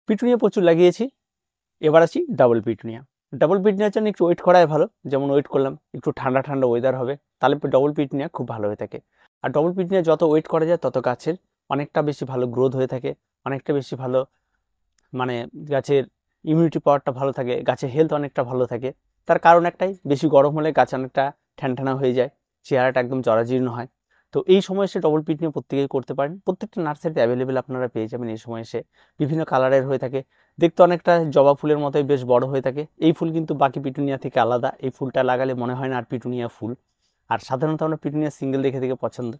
Petunia প্রচুর লাগিয়েছি। এবার আসি ডাবল পিটুনিয়া। ডাবল পিটুনিয়ার জন্য একটু ওয়েট করাই ভালো। যেমন ওয়েট করলাম একটু ঠান্ডা ঠান্ডা ওয়েদার হবে, তাহলে ডবল পিটুনিয়া খুব ভালো হয়ে থাকে। আর ডবল পিটুনিয়া যত ওয়েট করা যায় তত গাছের অনেকটা বেশি ভালো গ্রোথ হয়ে থাকে, অনেকটা বেশি ভালো, মানে গাছের ইমিউনিটি পাওয়ারটা ভালো থাকে, গাছের হেলথ অনেকটা ভালো থাকে। তার কারণ একটাই, বেশি গরম হলে গাছ অনেকটা ঠ্যানঠানা হয়ে যায়, চেহারাটা একদম জরাজীর্ণ হয়। তো এই সময় এসে ডবল পিটুনিয়া প্রত্যেকেই করতে পারেন। প্রত্যেকটা নার্সারিতে অ্যাভেলেবেল আপনারা পেয়ে যাবেন এই সময় এসে। বিভিন্ন কালারের হয়ে থাকে, দেখতে অনেকটা জবা ফুলের মতোই বেশ বড় হয়ে থাকে। এই ফুল কিন্তু বাকি পিটুনিয়া থেকে আলাদা। এই ফুলটা লাগালে মনে হয় না আর পিটুনিয়া ফুল। আর সাধারণত আমরা পিটুনিয়া সিঙ্গেল দেখে দেখে পছন্দ।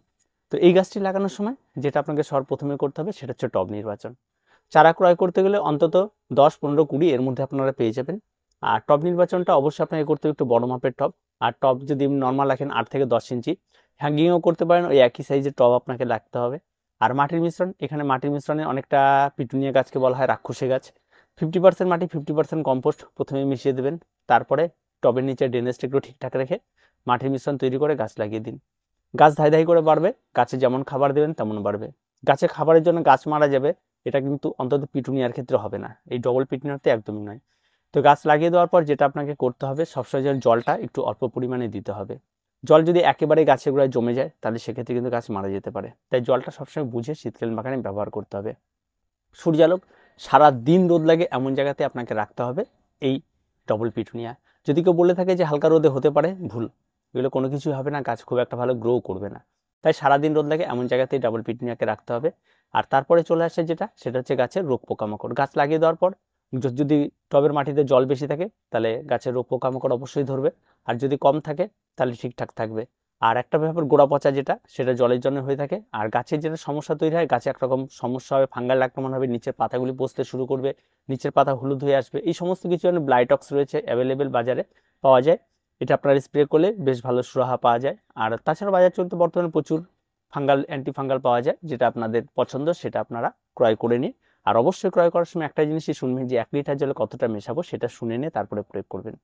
তো এই গাছটি লাগানোর সময় যেটা আপনাকে সর্বপ্রথমে করতে হবে সেটা হচ্ছে টব নির্বাচন। চারা ক্রয় করতে গেলে অন্তত 10, 15, 20 এর মধ্যে আপনারা পেয়ে যাবেন। আর টব নির্বাচনটা অবশ্যই আপনাকে করতে হবে একটু বড় মাপের টব। আর টব যদি নর্মাল রাখেন 8 থেকে 10 ইঞ্চি, হ্যাঙ্গিংও করতে পারেন, ওই একই সাইজের টব আপনাকে রাখতে হবে। আর মাটির মিশ্রণ, এখানে মাটির মিশ্রণে অনেকটা পিটুনিয়া গাছকে বলা হয় রাক্ষসী গাছ। 50% মাটি 50% কম্পোস্ট প্রথমে মিশিয়ে দেবেন। তারপরে টবের নিচে ড্রেনেজটা একটু ঠিকঠাক রেখে মাটির মিশ্রণ তৈরি করে গাছ লাগিয়ে দিন। গাছ ধাই ধাই করে বাড়বে, গাছে যেমন খাবার দেবেন তেমন বাড়বে। গাছে খাবারের জন্য গাছ মারা যাবে, এটা কিন্তু অন্তত পিটুনিয়ার ক্ষেত্রে হবে না, এই ডবল পিটুনিয়াতে একদমই নয়। তো গাছ লাগিয়ে দেওয়ার পর যেটা আপনাকে করতে হবে, সবসময় যেন জলটা একটু অল্প পরিমাণে দিতে হবে। জল যদি একেবারে গাছের গোড়ায় জমে যায় তাহলে সেক্ষেত্রে কিন্তু গাছ মারা যেতে পারে। তাই জলটা সবসময় বুঝে শীতকালীন বাগানে ব্যবহার করতে হবে। সূর্যালোক সারা দিন রোদ লাগে এমন জায়গাতে আপনাকে রাখতে হবে এই ডবল পিটুনিয়া। যদি কেউ বলে থাকে যে হালকা রোদে হতে পারে, ভুল। এগুলো কোনো কিছুই হবে না, গাছ খুব একটা ভালো গ্রো করবে না। তাই সারাদিন রোদ লাগে এমন জায়গাতেই ডাবল পিটুনিয়াকে রাখতে হবে। আর তারপরে চলে আসে যেটা, সেটা হচ্ছে গাছের রোগ পোকামাকড়। গাছ লাগিয়ে দেওয়ার পর যদি টবের মাটিতে জল বেশি থাকে তাহলে গাছের রোগ পোকামাকড় অবশ্যই ধরবে। আর যদি কম থাকে তাহলে ঠিকঠাক থাকবে। আর একটা ব্যাপার, গোড়া পচা যেটা, সেটা জলের জন্য হয়ে থাকে। আর গাছের যেটা সমস্যা তৈরি হয়, গাছে একরকম সমস্যা হবে, ফাঙ্গাল আক্রমণ হবে, নিচের পাতাগুলি পচতে শুরু করবে, নিচের পাতা হলুদ হয়ে আসবে। এই সমস্ত কিছু ব্লাইটক্স রয়েছে, অ্যাভেলেবেল বাজারে পাওয়া যায়। এটা আপনারা স্প্রে করলে বেশ ভালো সুরাহা পাওয়া যায়। আর তাছাড়া বাজার চলতে বর্তমানে প্রচুর ফাঙ্গাল, অ্যান্টি ফাঙ্গাল পাওয়া যায়। যেটা আপনাদের পছন্দ সেটা আপনারা ক্রয় করে নিন। আর অবশ্যই ক্রয় করার সময় একটা জিনিসই শুনবেন, যে 1 লিটার জলে কতটা মেশাবো সেটা শুনে নিয়ে তারপরে প্রয়োগ করবেন।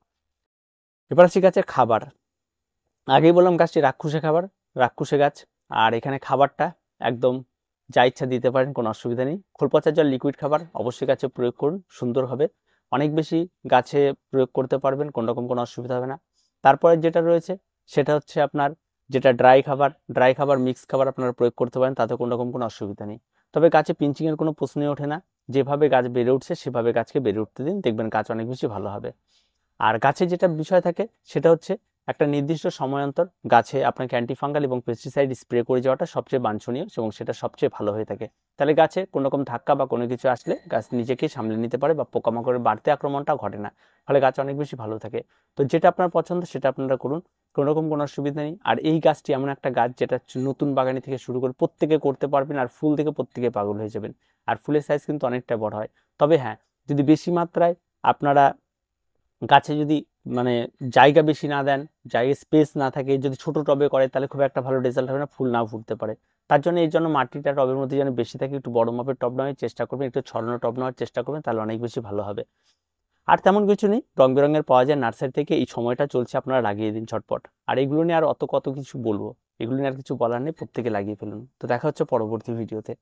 এবার আসি গাছের খাবার। আগেই বললাম গাছটি রাক্ষসে খাবার, রাক্ষসে গাছ। আর এখানে খাবারটা একদম যা ইচ্ছা দিতে পারেন, কোনো অসুবিধা নেই। খোল পচার জল লিকুইড খাবার অবশ্যই গাছে প্রয়োগ করুন, সুন্দর হবে। অনেক বেশি গাছে প্রয়োগ করতে পারবেন, কোনো রকম কোনো অসুবিধা হবে না। তারপরে যেটা রয়েছে সেটা হচ্ছে আপনার যেটা ড্রাই খাবার মিক্স খাবার আপনারা প্রয়োগ করতে পারেন, তাতে কোনো রকম কোনো অসুবিধা নেই। তবে গাছে পিঞ্চিংয়ের কোনো প্রশ্নই ওঠে না। যেভাবে গাছ বেড়ে উঠছে সেভাবে গাছকে বেড়ে উঠতে দিন, দেখবেন গাছ অনেক বেশি ভালো হবে। আর গাছে যেটা বিষয় থাকে সেটা হচ্ছে একটা নির্দিষ্ট সময় অন্তর গাছে আপনাকে অ্যান্টিফাঙ্গাল এবং পেস্টিসাইড স্প্রে করে যাওয়াটা সবচেয়ে বাঞ্ছনীয় এবং সেটা সবচেয়ে ভালো হয়ে থাকে। তাহলে গাছে কোনো রকম ধাক্কা বা কোনো কিছু আসলে গাছ নিজেকেই সামলে নিতে পারে বা পোকামাকড়ের বাড়তি আক্রমণটা ঘটে না। ফলে গাছ অনেক বেশি ভালো থাকে। তো যেটা আপনার পছন্দ সেটা আপনারা করুন, কোনো রকম কোনো অসুবিধা নেই। আর এই গাছটি এমন একটা গাছ যেটা নতুন বাগানি থেকে শুরু করে প্রত্যেকে করতে পারবেন, আর ফুল থেকে প্রত্যেকে পাগল হয়ে যাবেন। আর ফুলের সাইজ কিন্তু অনেকটা বড় হয়। তবে হ্যাঁ, যদি বেশি মাত্রায় আপনারা গাছে যদি মানে জায়গা বেশি না দেন, জায়গায় স্পেস না থাকে, যদি ছোট টবে করে তাহলে খুব একটা ভালো রেজাল্ট হবে না, ফুল নাও ফুটতে পারে। তার জন্য এই জন্য মাটিটা টবের মধ্যে যেন বেশি থাকে, একটু বড় মাপের টব নেওয়ার চেষ্টা করবেন, একটু ছড়ানো টব নেওয়ার চেষ্টা করবেন, তাহলে অনেক বেশি ভালো হবে। আর তেমন কিছু নেই, রং বেরঙের পাওয়া যায় নার্সারি থেকে। এই সময়টা চলছে, আপনারা লাগিয়ে দিন ঝটপট। আর এগুলো নিয়ে আর অত কত কিছু বলবো, এগুলো নিয়ে আর কিছু বলার নেই, প্রত্যেকে লাগিয়ে ফেলুন। তো দেখা হচ্ছে পরবর্তী ভিডিওতে।